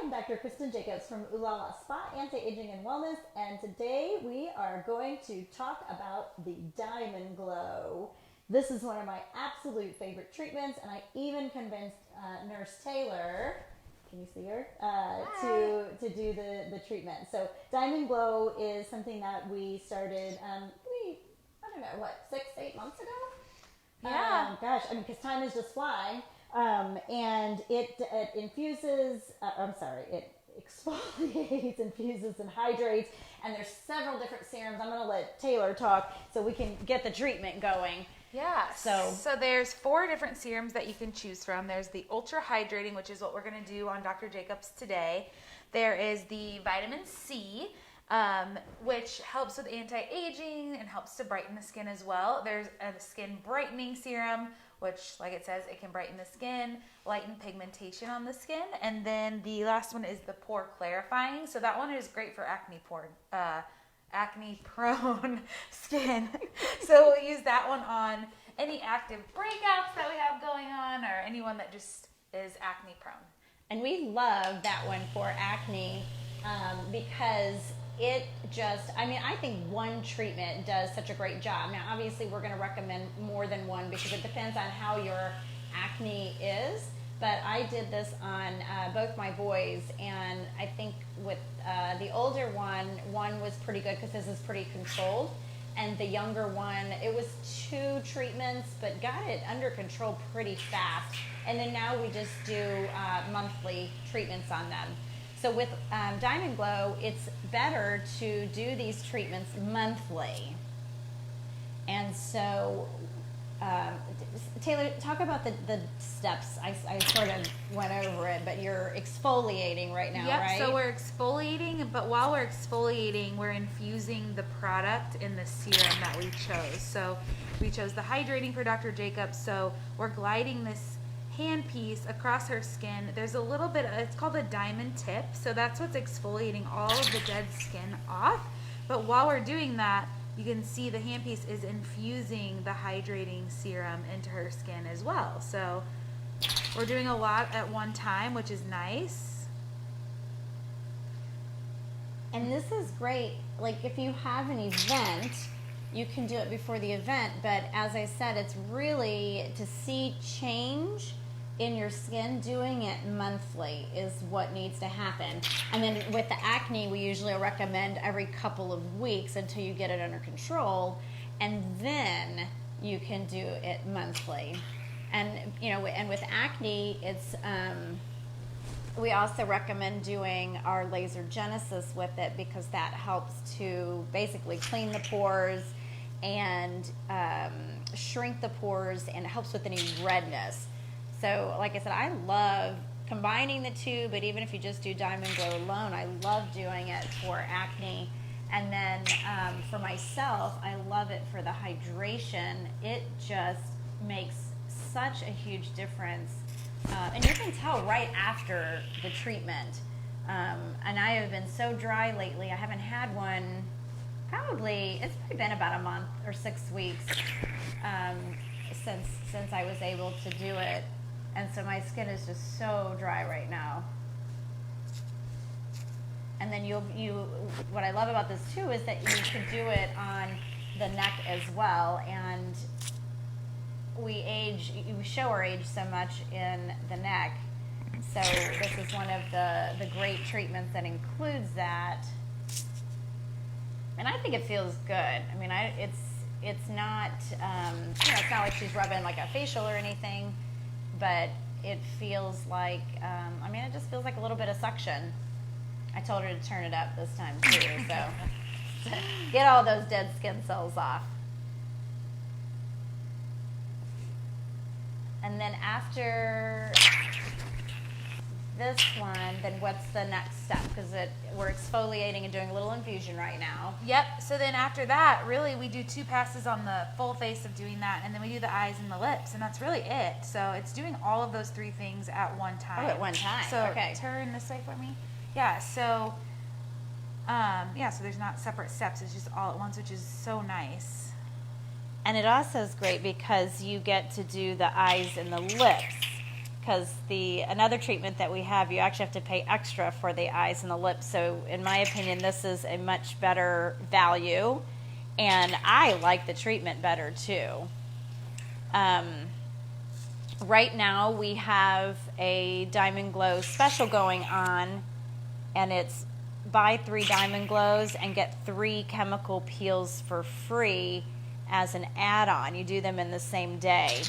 am Dr. Kristen Jacobs from Ooh La La Spa, Anti-Aging and Wellness, and today we are going to talk about the DiamondGlow. This is one of my absolute favorite treatments, and I even convinced Nurse Taylor, can you see her, to do the treatment. So DiamondGlow is something that we started, I don't know, what, 6-8 months ago? Yeah. Gosh, I mean, because time is just flying. And it infuses, it exfoliates, infuses, and hydrates. And there's several different serums. I'm going to let Taylor talk so we can get the treatment going. Yeah. So there's 4 different serums that you can choose from. There's the Ultra Hydrating, which is what we're going to do on Dr. Jacobs today. There is the Vitamin C, which helps with anti-aging and helps to brighten the skin as well. There's a Skin Brightening Serum, which, like it says, it can brighten the skin, lighten pigmentation on the skin. And then the last one is the Pore Clarifying. So that one is great for acne-prone skin. So we'll use that one on any active breakouts that we have going on or anyone that just is acne-prone. And we love that one for acne because it just, I think one treatment does such a great job. Now, obviously, we're going to recommend more than one because it depends on how your acne is. But I did this on both my boys, and I think with the older one was pretty good because this is pretty controlled. And the younger one, it was 2 treatments, but got it under control pretty fast. And then now we just do monthly treatments on them. So with DiamondGlow, it's better to do these treatments monthly. And so, Taylor, talk about the steps. I sort of went over it, but you're exfoliating right now, right? So we're exfoliating, but while we're exfoliating, we're infusing the product in the serum that we chose. So we chose the hydrating for Dr. Jacobs, so we're gliding this handpiece across her skin. There's a little bit, it's called a diamond tip, so that's what's exfoliating all of the dead skin off. But while we're doing that, you can see the handpiece is infusing the hydrating serum into her skin as well. So we're doing a lot at one time, which is nice. And this is great, like if you have an event, you can do it before the event, but as I said, it's really to see change in your skin, doing it monthly is what needs to happen. And then with the acne, we usually recommend every couple of weeks until you get it under control, and then you can do it monthly. And and with acne, it's we also recommend doing our laser genesis with it because that helps to basically clean the pores and shrink the pores, and it helps with any redness. So like I said, I love combining the two, but even if you just do DiamondGlow alone, I love doing it for acne. And then for myself, I love it for the hydration. It just makes such a huge difference. And you can tell right after the treatment. And I have been so dry lately. I haven't had one, it's probably been about a month or 6 weeks since I was able to do it. And so my skin is just so dry right now. And then what I love about this too is that you can do it on the neck as well. And we show our age so much in the neck. So this is one of the great treatments that includes that. And I think it feels good. I mean, it's not, it's not like she's rubbing like a facial or anything, but it feels like, it just feels like a little bit of suction. I told her to turn it up this time too, so get all those dead skin cells off. And then after this one, then what's the next step? Because we're exfoliating and doing a little infusion right now. Yep. So then after that, really, we do 2 passes on the full face of doing that, and then we do the eyes and the lips, and that's really it. So it's doing all of those 3 things at one time. Oh, at one time. So okay. Turn this way for me. Yeah. So, so there's not separate steps. It's just all at once, which is so nice. And it also is great because you get to do the eyes and the lips. because another treatment that we have, you actually have to pay extra for the eyes and the lips. So in my opinion, this is a much better value, and I like the treatment better too. Right now we have a DiamondGlow special going on, and it's buy 3 DiamondGlows and get 3 chemical peels for free as an add-on. You do them in the same day.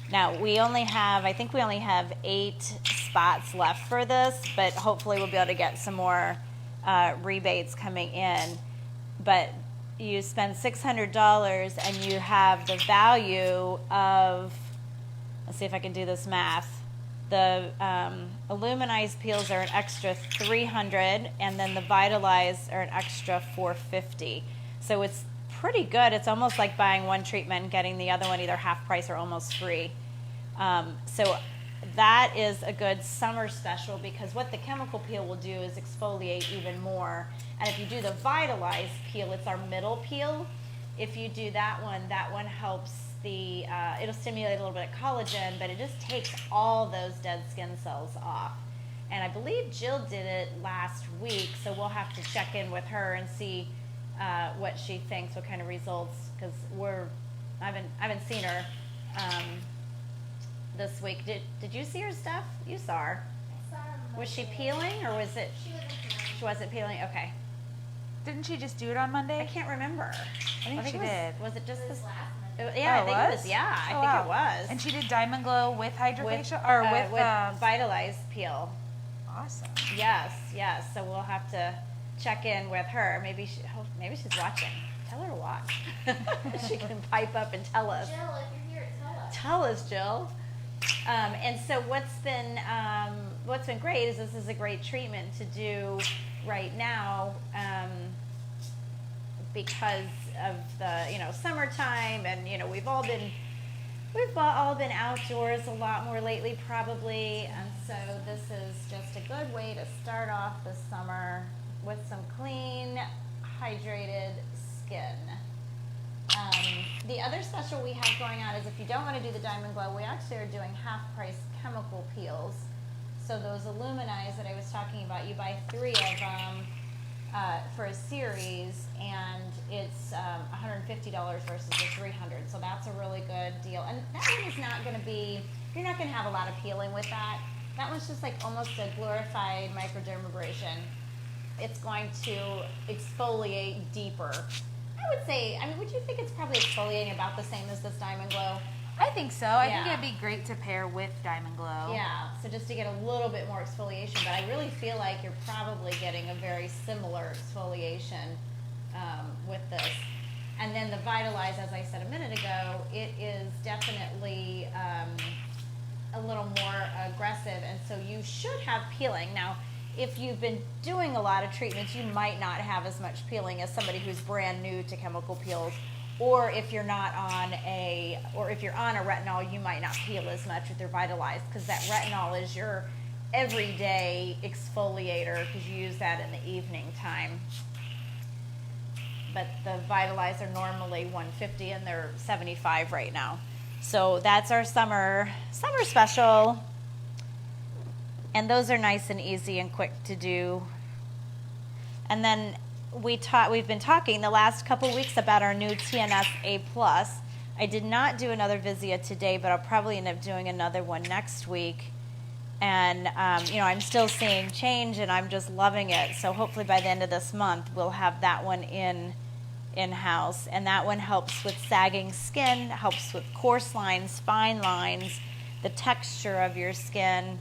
Now I think we only have 8 spots left for this, but hopefully we'll be able to get some more rebates coming in. But you spend $600 and you have the value of, let's see if I can do this math. The Illuminize peels are an extra $300, and then the Vitalize are an extra $450. So it's pretty good. It's almost like buying one treatment and getting the other one either half price or almost free. So that is a good summer special, because what the chemical peel will do is exfoliate even more. And if you do the Vitalize peel, it's our middle peel. If you do that one helps it'll stimulate a little bit of collagen, but it just takes all those dead skin cells off. And I believe Jill did it last week, so we'll have to check in with her and see what she thinks, what kind of results, because I haven't seen her this week. Did you see her stuff? You saw her. I saw her Was she Monday. peeling, or was it? She wasn't peeling. She wasn't peeling. Okay. Didn't she just do it on Monday? I can't remember. I think she it was, did. Was it just It was this? last Monday. Yeah, Oh, I think it was. Yeah, I Oh, think wow. it was. And she did DiamondGlow with hydrofacial, or with Vitalize peel. awesome. Yes. So we'll have to check in with her. Maybe she's watching. Tell her to watch. She can pipe up and tell us. Jill, if you're here, tell us. Tell us, Jill. And so what's been great is this is a great treatment to do right now, because of the summertime, and we've all been outdoors a lot more lately probably, and so this is just a good way to start off the summer with some clean, hydrated skin. The other special we have going on is if you don't want to do the DiamondGlow, we actually are doing half price chemical peels. So those Illuminize that I was talking about, you buy 3 of them for a series, and it's $150 versus the $300. So that's a really good deal. And that one is not going to be, you're not going to have a lot of peeling with that. That one's just like almost a glorified microdermabrasion. It's going to exfoliate deeper. I would say, would you think it's probably exfoliating about the same as this DiamondGlow? I think so. I think Yeah. it'd be great to pair with DiamondGlow. Yeah, so just to get a little bit more exfoliation, but I really feel like you're probably getting a very similar exfoliation with this. And then the Vitalize, as I said a minute ago, it is definitely a little more aggressive, and so you should have peeling. Now, if you've been doing a lot of treatments, you might not have as much peeling as somebody who's brand new to chemical peels. Or if you're on a retinol, you might not peel as much with your Vitalize, because that retinol is your everyday exfoliator, because you use that in the evening time. But the Vitalize are normally $150 and they're $75 right now. So that's our summer special. And those are nice and easy and quick to do. And then we've been talking the last couple weeks about our new TNS A+. I did not do another Visia today, but I'll probably end up doing another one next week. And I'm still seeing change, and I'm just loving it. So hopefully by the end of this month, we'll have that one in-house. And that one helps with sagging skin, helps with coarse lines, fine lines, the texture of your skin,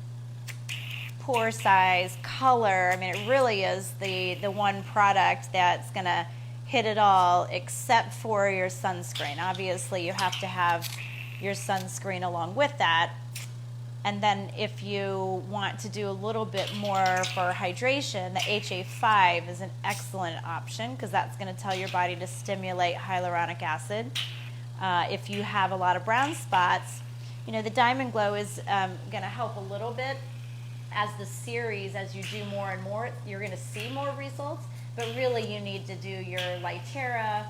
pore size, color. It really is the one product that's going to hit it all, except for your sunscreen. Obviously, you have to have your sunscreen along with that. And then if you want to do a little bit more for hydration, the HA5 is an excellent option, because that's going to tell your body to stimulate hyaluronic acid. If you have a lot of brown spots, the DiamondGlow is going to help a little bit. As the series, as you do more and more, you're going to see more results, but really you need to do your Lytera,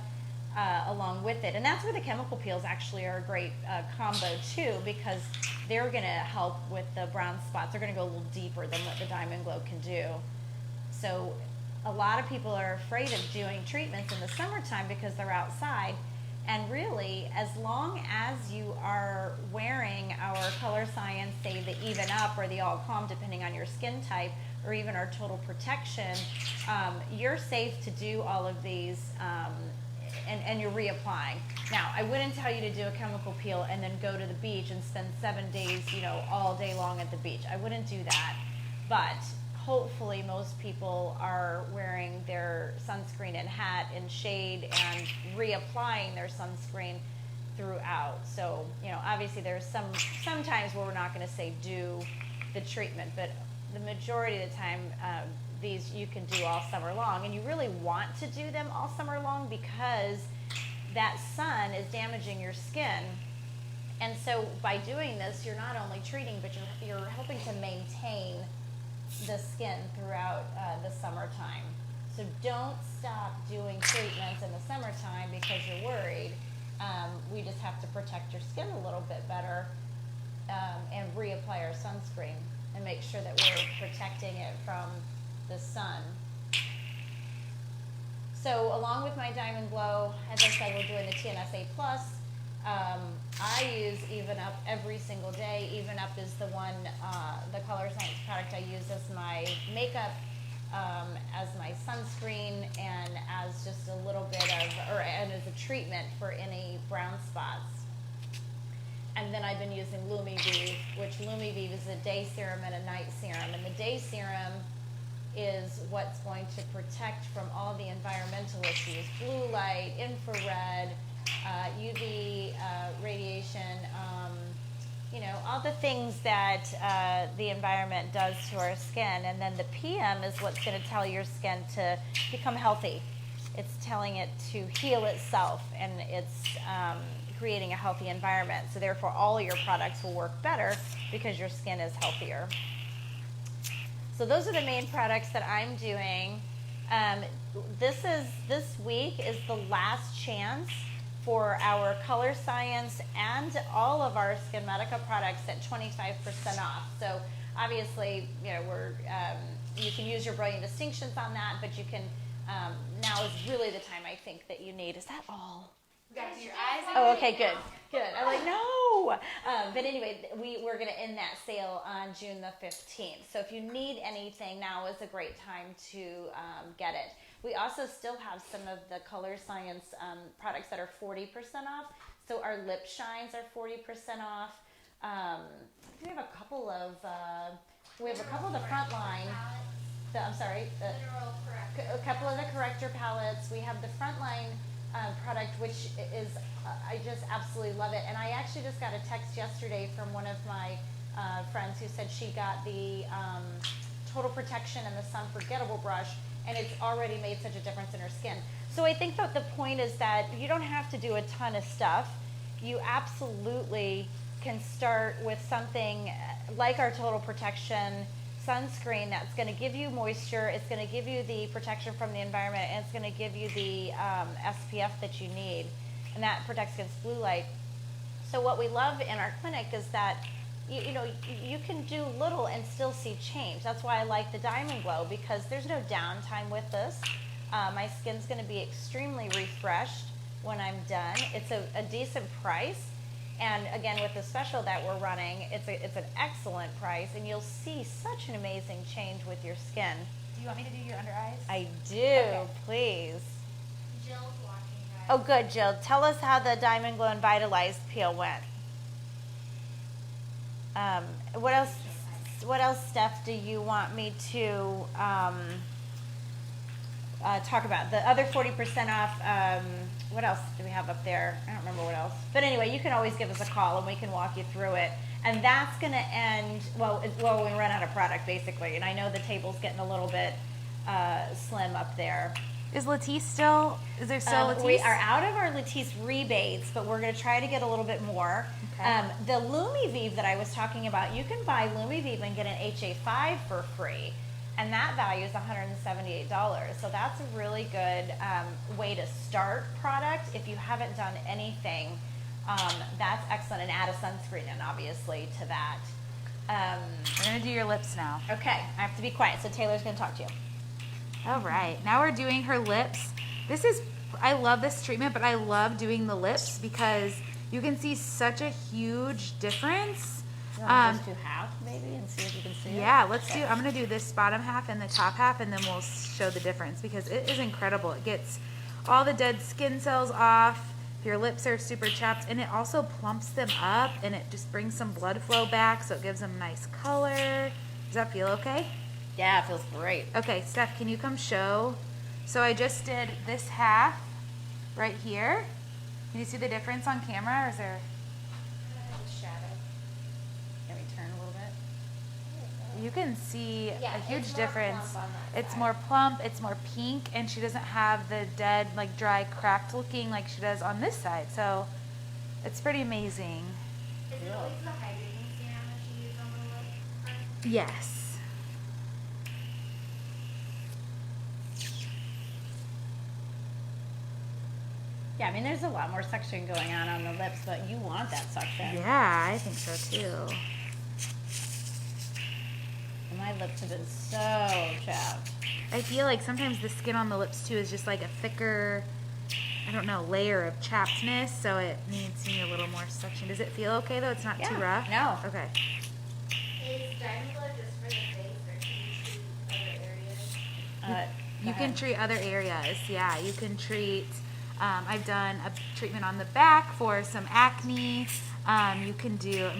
along with it. And that's where the chemical peels actually are a great combo too, because they're going to help with the brown spots. They're going to go a little deeper than what the DiamondGlow can do. So a lot of people are afraid of doing treatments in the summertime because they're outside. And really, as long as you are wearing our Color Science, say the Even Up or the All Calm, depending on your skin type, or even our Total Protection, you're safe to do all of these, and you're reapplying. Now, I wouldn't tell you to do a chemical peel and then go to the beach and spend 7 days, all day long at the beach. I wouldn't do that. But hopefully most people are wearing their sunscreen and hat in shade and reapplying their sunscreen throughout. So, obviously there's some times where we're not going to say do the treatment, but the majority of the time, these you can do all summer long, and you really want to do them all summer long because that sun is damaging your skin. And so by doing this, you're not only treating, but you're helping to maintain the skin throughout the summertime. So don't stop doing treatments in the summertime because you're worried. We just have to protect your skin a little bit better and reapply our sunscreen and make sure that we're protecting it from the sun. So along with my DiamondGlow, as I said, we're doing the TNSA Plus. I use Even Up every single day. Even Up is the one, the Color Science product I use as my makeup, as my sunscreen, and as just a little bit of, and as a treatment for any brown spots. And then I've been using LumiVive, which LumiVive is a day serum and a night serum. And the day serum is what's going to protect from all the environmental issues, blue light, infrared, UV radiation, all the things that the environment does to our skin. And then the PM is what's going to tell your skin to become healthy. It's telling it to heal itself, and it's creating a healthy environment. So therefore, all your products will work better because your skin is healthier. So those are the main products that I'm doing. This week is the last chance for our Color Science and all of our SkinMedica products at 25% off. So obviously, you can use your Brilliant Distinctions on that, but you can, now is really the time I think that you need. Is that all? Got your eyes. Oh, okay, good. I'm like, no. But anyway, we're going to end that sale on June the 15th. So if you need anything, now is a great time to get it. We also still have some of the Color Science products that are 40% off. So our lip shines are 40% off. We have a couple of the front line. A couple of the corrector palettes. We have the frontline product, which is, I just absolutely love it. And I actually just got a text yesterday from one of my friends who said she got the Total Protection and the Sun Forgettable brush, and it's already made such a difference in her skin. So I think that the point is that you don't have to do a ton of stuff. You absolutely can start with something like our Total Protection sunscreen that's going to give you moisture, it's going to give you the protection from the environment, and it's going to give you the SPF that you need, and that protects against blue light. So what we love in our clinic is that you can do little and still see change. That's why I like the DiamondGlow, because there's no downtime with this. My skin's going to be extremely refreshed when I'm done. It's a decent price. And again, with the special that we're running, it's an excellent price, and you'll see such an amazing change with your skin. Do you want me to do your under eyes? I do, Okay. Please. Jill's watching, guys. Oh, good, Jill. Tell us how the DiamondGlow and Vitalized peel went. What else, Steph, do you want me to talk about? The other 40% off, what else do we have up there? I don't remember what else. But anyway, you can always give us a call and we can walk you through it. And that's going to end, when we run out of product, basically. And I know the table's getting a little bit slim up there. Is there still Latisse? We are out of our Latisse rebates, but we're going to try to get a little bit more. Okay. The LumiVive that I was talking about, you can buy LumiVive and get an HA5 for free. and that value is $178. So that's a really good way to start product if you haven't done anything. That's excellent, and add a sunscreen in, obviously, to that. We're gonna do your lips now. Okay, I have to be quiet, so Taylor's gonna talk to you. All right, now we're doing her lips. I love this treatment, but I love doing the lips because you can see such a huge difference. You want to just do half, maybe, and see if you can see it? Yeah, I'm gonna do this bottom half and the top half, and then we'll show the difference because it is incredible. It gets all the dead skin cells off. Your lips are super chapped, and it also plumps them up, and it just brings some blood flow back, so it gives them nice color. Does that feel okay? Yeah, it feels great. Okay, Steph, can you come show? So I just did this half right here. Can you see the difference on camera, or is there? Shadow. Can we turn a little bit? You can see Yeah, a huge it's more difference. plump on that It's side. more plump, it's more pink, and she doesn't have the dead, like dry, cracked looking like she does on this side. So it's pretty amazing. Is it always the hydrating serum that you use on the lip part? Yes. Yeah, I mean, there's a lot more suction going on the lips, but you want that suction. Yeah, I think so too. And my lips have been so chapped. I feel like sometimes the skin on the lips too is just like a thicker, I don't know, layer of chappedness, so it needs me a little more suction. Does it feel okay though? It's not too rough? No. Okay. Is DiamondGlow just for the face, or can you treat other areas? You can treat other areas. Yeah, you can treat. I've done a treatment on the back for some acne. You could do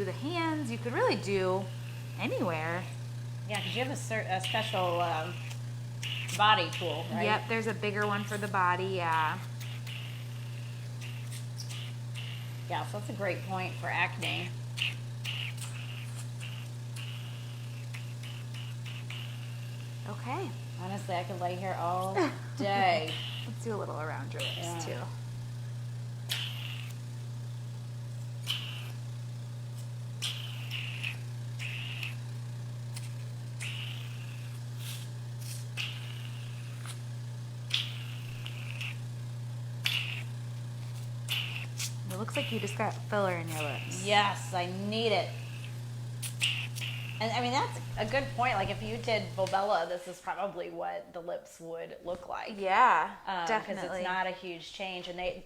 the hands. You could really do anywhere. Yeah, because you have a special body tool, right? Yep, there's a bigger one for the body. Yeah. Yeah, so that's a great point for acne. Okay. Honestly, I could lay here all day. Let's do a little around your lips Yeah. too. It looks like you just got filler in your lips. Yes, I need it. And I mean, that's a good point. Like, if you did Volbella, this is probably what the lips would look like. Yeah, Because definitely. it's not a huge change. And they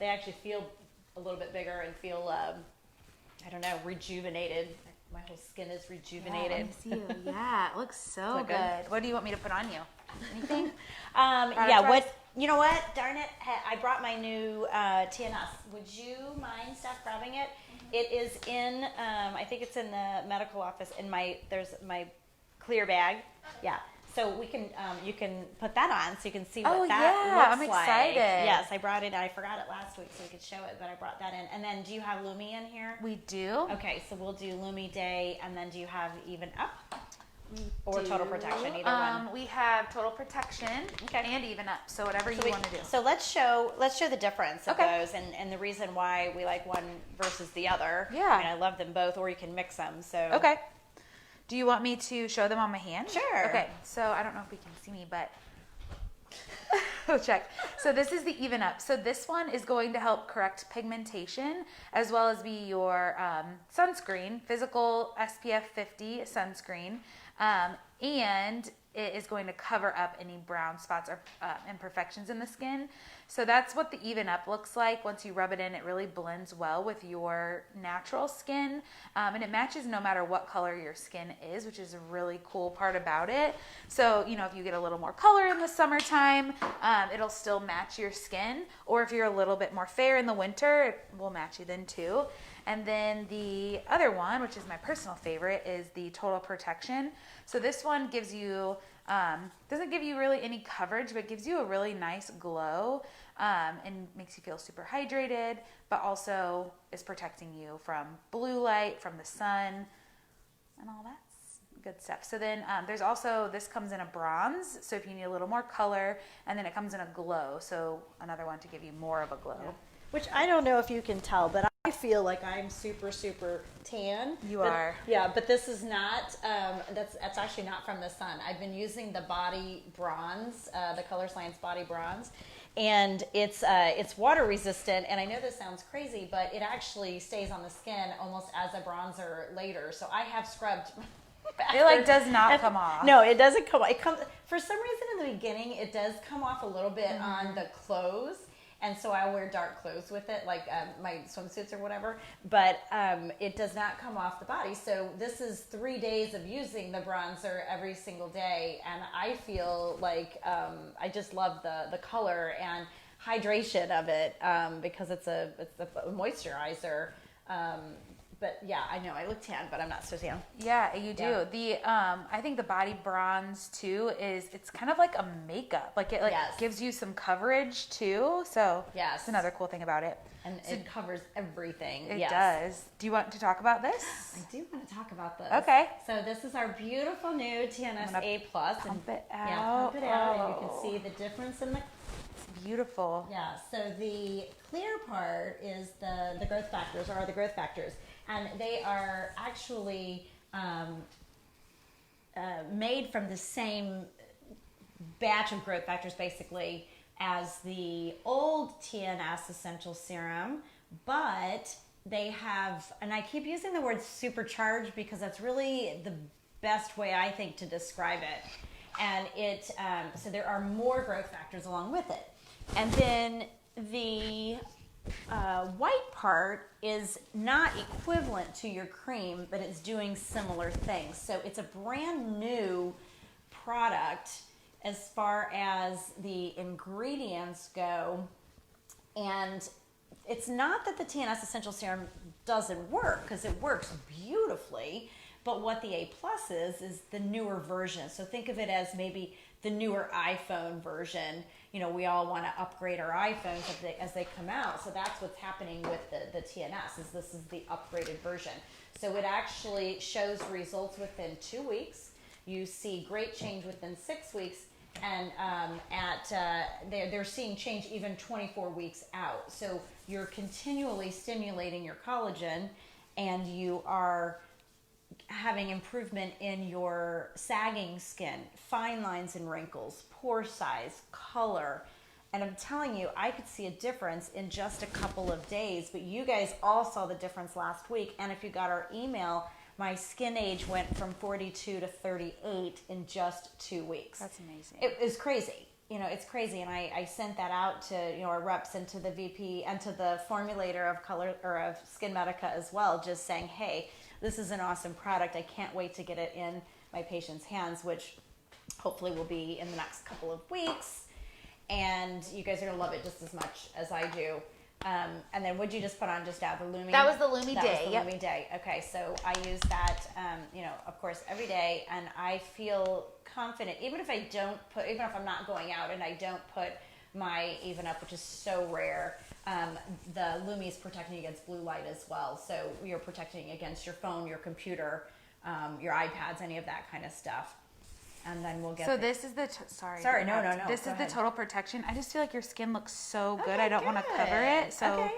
actually feel a little bit bigger and feel, I don't know, rejuvenated. My whole skin is rejuvenated. Yeah, let me see you. Yeah, it looks so Look good. good. What do you want me to put on you? Anything? Yeah, you know what? Darn it. I brought my new TNS. Would you mind, Steph, grabbing it? It is in, I think it's in the medical office. There's my clear bag. Yeah. So we can, you can put that on so you can see what Oh, that yeah, looks I'm like. excited. Yes, I brought it. I forgot it last week so we could show it, but I brought that in. And then do you have Lumi in here? We do. Okay, so we'll do Lumi Day, and then do you have Even Up? We Or do. Total Protection, either one. We have Total Protection Okay. and Even Up, so whatever you want to do. So let's show the difference of Okay. those and the reason why we like one versus the other. Yeah. I mean, I love them both, or you can mix them. So Okay. Do you want me to show them on my hand? Sure. Okay, so I don't know if we can see me, but we'll check. So this is the Even Up. So this one is going to help correct pigmentation as well as be your sunscreen, physical SPF 50 sunscreen. And it is going to cover up any brown spots or imperfections in the skin. So that's what the Even Up looks like. Once you rub it in, it really blends well with your natural skin. And it matches no matter what color your skin is, which is a really cool part about it. So, you know, if you get a little more color in the summertime, it'll still match your skin. Or if you're a little bit more fair in the winter, it will match you then too. And then the other one, which is my personal favorite, is the Total Protection. So this one gives you, doesn't give you really any coverage, but gives you a really nice glow and makes you feel super hydrated, but also is protecting you from blue light, from the sun, and all that's good stuff. So then there's also, this comes in a bronze, so if you need a little more color, and then it comes in a glow, so another one to give you more of a glow. Which I don't know if you can tell, but I feel like I'm super, super tan. You But- are. Yeah, but this is not, that's actually not from the sun. I've been using the body bronze, the Color Science body bronze. And it's water resistant, and I know this sounds crazy, but it actually stays on the skin almost as a bronzer later. So I have scrubbed. It like does not come off. No, it doesn't come off. It comes for some reason in the beginning. It does come off a little bit on the clothes, and so I wear dark clothes with it, like my swimsuits or whatever. But it does not come off the body. So this is 3 days of using the bronzer every single day, and I feel like I just love the color and hydration of it because it's a moisturizer. But yeah, I know I look tan, but I'm not so tan. Yeah, you do. Yeah. The I think the body bronze too it's kind of like a makeup. Like it Yes. gives you some coverage too. So Yes. that's another cool thing about it. And it covers everything. It Yes. does. Do you want to talk about this? I do want to talk about this. Okay. So this is our beautiful new TNS A Plus. Pump it out. Yeah, pump it out, and you Oh. can see the difference in the. Beautiful. Yeah. So the clear part is the growth factors, or the growth factors, and they are actually made from the same batch of growth factors, basically, as the old TNS Essential Serum, but they have, and I keep using the word supercharged because that's really the best way I think to describe it. And it, so there are more growth factors along with it. And then the white part is not equivalent to your cream, but it's doing similar things. So it's a brand new product as far as the ingredients go. And it's not that the TNS Essential Serum doesn't work, because it works beautifully. But what the A Plus is the newer version. So think of it as maybe the newer iPhone version. You know, we all want to upgrade our iPhones as they come out. So that's what's happening with the TNS, is this is the upgraded version. So it actually shows results within 2 weeks. You see great change within 6 weeks. And they're seeing change even 24 weeks out. So you're continually stimulating your collagen, and you are having improvement in your sagging skin, fine lines and wrinkles, pore size, color. And I'm telling you, I could see a difference in just a couple of days, but you guys all saw the difference last week. And if you got our email, my skin age went from 42 to 38 in just 2 weeks. That's amazing. It is crazy. You know, it's crazy. And I sent that out to, our reps and to the VP and to the formulator of of SkinMedica as well, just saying, hey, this is an awesome product. I can't wait to get it in my patients' hands, which hopefully will be in the next couple of weeks. And you guys are going to love it just as much as I do. And then what'd you just put on just now? The Lumi? That was the Lumi That Day. was the Yep. Lumi Day. Okay, so I use that, of course, every day, and I feel confident, even if I'm not going out and I don't put my Even Up, which is so rare. The Lumi is protecting against blue light as well, so you're protecting against your phone, your computer, your iPads, any of that kind of stuff. And then we'll get. So this is the sorry. No. This Go is the ahead. total protection. I just feel like your skin looks so good. Okay, I don't want to cover good. it. So okay.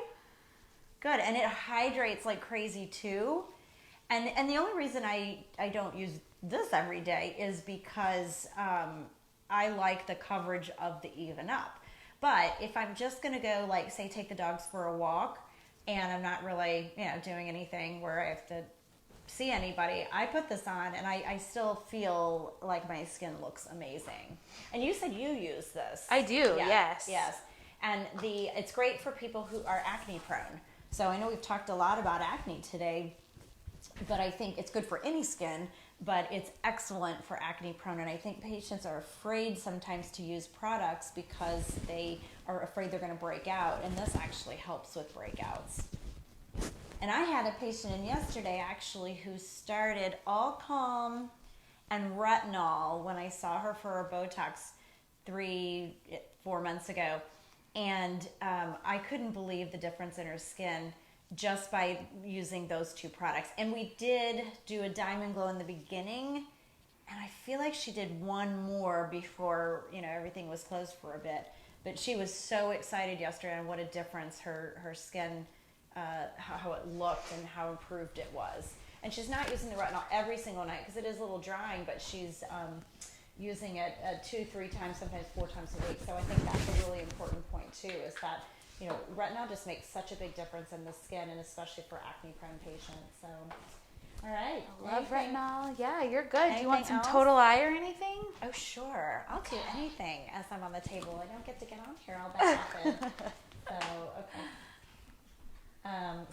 Good, and it hydrates like crazy too. And the only reason I don't use this every day is because I like the coverage of the Even Up. But if I'm just gonna go, like, say, take the dogs for a walk, and I'm not really, doing anything where I have to see anybody, I put this on, and I still feel like my skin looks amazing. And you said you use this. I do. Yes. Yes. And it's great for people who are acne prone. So I know we've talked a lot about acne today, but I think it's good for any skin, but it's excellent for acne prone. And I think patients are afraid sometimes to use products because they are afraid they're going to break out. And this actually helps with breakouts. And I had a patient in yesterday actually who started All Calm and retinol when I saw her for a Botox 3-4 months ago. And I couldn't believe the difference in her skin just by using those two products. And we did do a DiamondGlow in the beginning, and I feel like she did one more before, everything was closed for a bit. But she was so excited yesterday on what a difference her skin how it looked and how improved it was. And she's not using the retinol every single night because it is a little drying, but she's using it 2-3 times, sometimes 4 times a week. So I think that's a really important point too, is that, you know, retinol just makes such a big difference in the skin, and especially for acne prone patients. So, all right. Love Anything- retinol. Yeah, you're good. Do you want anything some else? Total Eye or anything? Oh, sure. I'll do anything as I'm on the table. I don't get to get on here all that often. So, okay.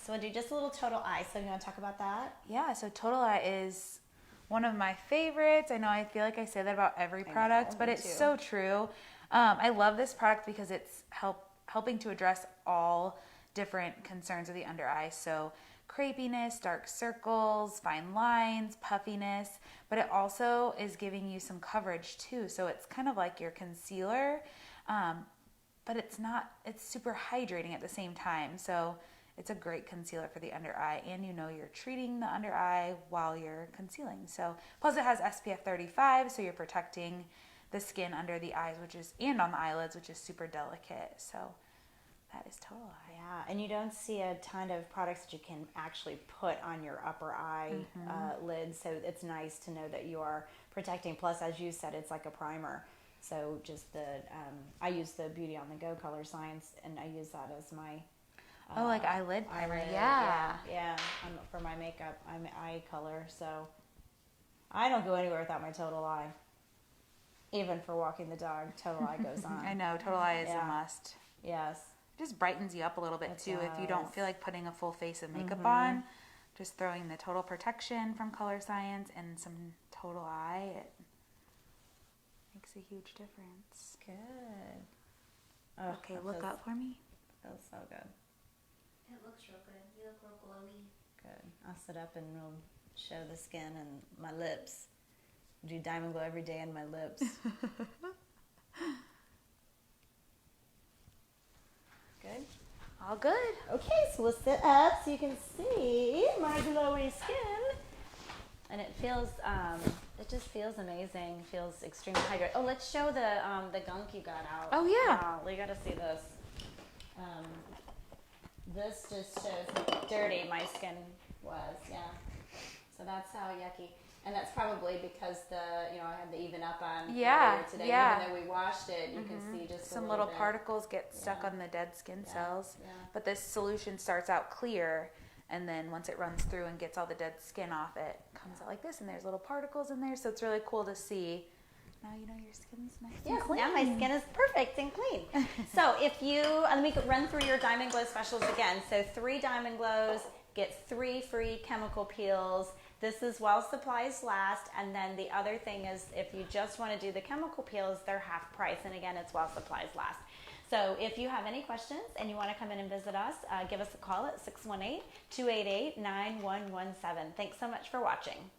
So I'll do just a little Total Eye. So you want to talk about that? Yeah, so Total Eye is one of my favorites. I know I feel like I say that about every product, but me it's too. so true. I love this product because it's helping to address all different concerns of the under eye. So crepiness, dark circles, fine lines, puffiness, but it also is giving you some coverage too. So it's kind of like your concealer, but it's super hydrating at the same time. So it's a great concealer for the under eye, and you know you're treating the under eye while you're concealing. So plus it has SPF 35, so you're protecting the skin under the eyes, and on the eyelids, which is super delicate. So that is Total Eye. Yeah, and you don't see a ton of products that you can actually put on your upper eye lid, so it's nice to know that you are protecting. Plus, as you said, it's like a primer. So just I use the Beauty on the Go Color Science, and I use that as my like eyelid primer. eyelid. Yeah. Yeah. For my makeup, I'm eye color, so I don't go anywhere without my Total Eye. Even for walking the dog, Total Eye goes on. I know, Total Eye is a Yeah. must. Yes. It just brightens you up a little bit It too. If you don't does. feel like putting a full face of makeup on, just throwing the Total Protection from Color Science and some Total Eye, it makes a huge difference. Good. Oh, Okay, that look feels- up for me. Feels so good. It looks real good. You look real glowy. Good. I'll sit up and we'll show the skin and my lips. Do DiamondGlow every day on my lips. Good. All good. Okay, so we'll sit up so you can see my glowy skin. And it feels, it just feels amazing. It feels extremely hydrated. Oh, let's show the gunk you got out. Oh, yeah. Wow, we got to see this. This just shows how dirty my skin was, yeah. So that's how yucky. And that's probably because I had the Even Up on earlier today. yeah. Even though we washed it, you can see just Some a little bit. particles get stuck Yeah. on the dead skin Yeah, cells. yeah. But this solution starts out clear, and then once it runs through and gets all the dead skin off, it comes out like this, and there's little particles in there. So it's really cool to see. Now you know your skin's nice and Yes, clean. now my skin is perfect and clean. So if you, let me run through your DiamondGlow specials again. So 3 DiamondGlows, get 3 free chemical peels. This is while supplies last. And then the other thing is if you just want to do the chemical peels, they're half price. And again, it's while supplies last. So if you have any questions and you want to come in and visit us, give us a call at 618-288-9117. Thanks so much for watching.